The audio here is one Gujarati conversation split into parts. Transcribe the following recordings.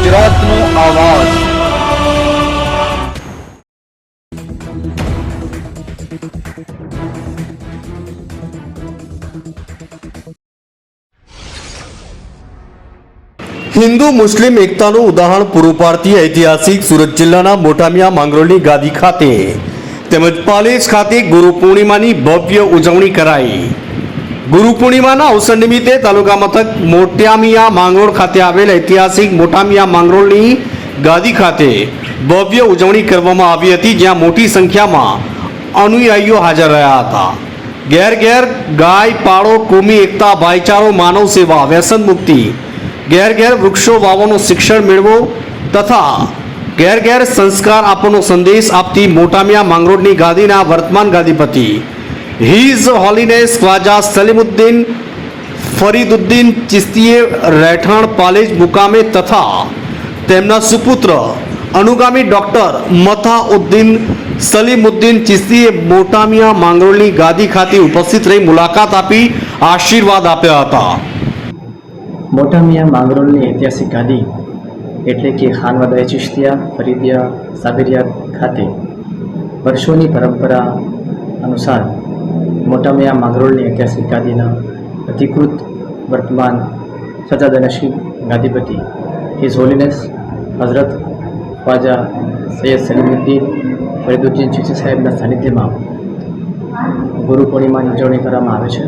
ગુજરાતનો આવાજ। હિન્દુ મુસ્લિમ એકતાનું ઉદાહરણ પૂરું પાડતી ઐતિહાસિક સુરત જિલ્લાના મોટામિયા માંગરોળની ગાદી ખાતે તેમજ પાલેજ ખાતે ગુરુ પૂર્ણિમાની ભવ્ય ઉજવણી કરાઈ। ગુરુ પૂર્ણિમાના અવસર નિમિત્તે તાલુકા મથક મોટામિયા માંગરોળ ખાતે આવેલ ઐતિહાસિક મોટામિયા માંગરોળની ગાદી ખાતે ભવ્ય ઉજવણી કરવામાં આવી હતી, જ્યાં મોટી સંખ્યામાં અનુયાયીઓ હાજર રહ્યા હતા। ઘેર ઘેર ગાય પાળો, કોમી એકતા, ભાઈચારો, માનવ સેવા, વ્યસન મુક્તિ, ઘેર ઘેર વૃક્ષો વાવવાનો શિક્ષણ મેળવો તથા ઘેર ઘેર સંસ્કાર આપવાનો સંદેશ આપતી મોટામિયા માંગરોળની ગાદીના વર્તમાન ગાદીપતિ હિઝ હોલીનેસ ખ્વાજા સલીમુદ્દીન ફરીદુદ્દીન ચિશ્તીએ રહેઠાણ પાલેજ મુકામે તથા તેમના સુપુત્ર અનુગામી ડોક્ટર મથાઉદ્દીન સલીમુદ્દીન ચિશ્તીએ મોટામિયા માંગરોળની ગાદી ખાતે ઉપસ્થિત રહી મુલાકાત આપી આશીર્વાદ આપ્યા હતા। મોટામિયા માંગરોળની ઐતિહાસિક ગાદી એટલે કે ખાનવાદાએ ચિશ્તિયા ફરીદિયા સાબિરિયા ખાતે વર્ષોની પરંપરા અનુસાર મોટામિયા માંગરોળની ઐતિહાસિક ગાદીના અધિકૃત વર્તમાન સજાદનશીબ ગાદીપતિ હિઝ હોલીનેસ હઝરત ખ્વાજા સૈયદ સલીમુદ્દીન ફરીદુદ્દીન ચિશ્તી સાહેબના સાનિધ્યમાં ગુરુ પૂર્ણિમાની ઉજવણી કરવામાં આવે છે,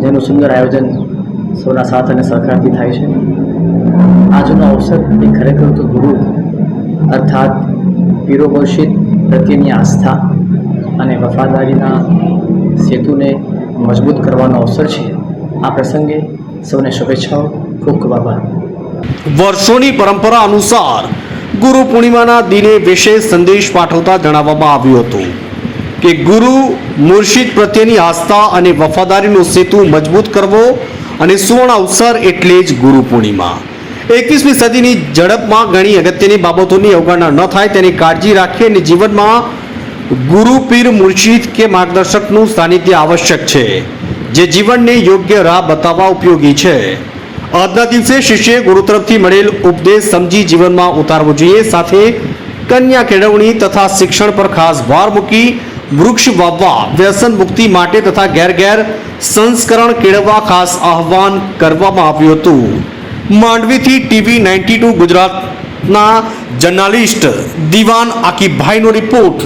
જેનું સુંદર આયોજન સૌના સાથ અને સહકારથી થાય છે। આજનો અવસર એ ખરેખર તો ગુરુ અર્થાત પીરો મુર્શિદ પ્રત્યેની આસ્થા અને વફાદારીના સેતુને મજબૂત કરવાનો અવસર છે। આ પ્રસંગે સૌને શુભેચ્છાઓ, ખૂબ ખૂબ આભાર। વર્ષોની પરંપરા અનુસાર ગુરુ પૂર્ણિમાના દિને વિશેષ સંદેશ પાઠવતા જણાવવામાં આવ્યું હતું કે ગુરુ મુર્શિદ પ્રત્યેની આસ્થા અને વફાદારીનો સેતુ મજબૂત કરવો અને સુવર્ણ અવસર એટલે જ ગુરુ પૂર્ણિમા। 21મી સદીની ઝડપમાં ઘણી અગત્યની બાબતોની અવગણના ન થાય તેની કાળજી રાખી અને જીવનમાં ગુરુ પીર મુર્શિદ કે માર્ગદર્શકનું સાનિધ્ય આવશ્યક છે, જે જીવનને યોગ્ય રાહ બતાવવા ઉપયોગી છે। આજના દિવસે શિષ્યએ ગુરુ તરફથી મળેલ ઉપદેશ સમજી જીવનમાં ઉતારવો જોઈએ। સાથે કન્યા કેળવણી તથા શિક્ષણ પર ખાસ ભાર મૂકી વૃક્ષ વાવવા, વ્યસન મુક્તિ માટે તથા ઘેર ઘેર સંસ્કરણ કેળવવા ખાસ આહવાન કરવામાં આવ્યું હતું। માંડવીથી ટીવી 92 ગુજરાતના જર્નાલિસ્ટ દિવાન આકીબભાઈનો રિપોર્ટ।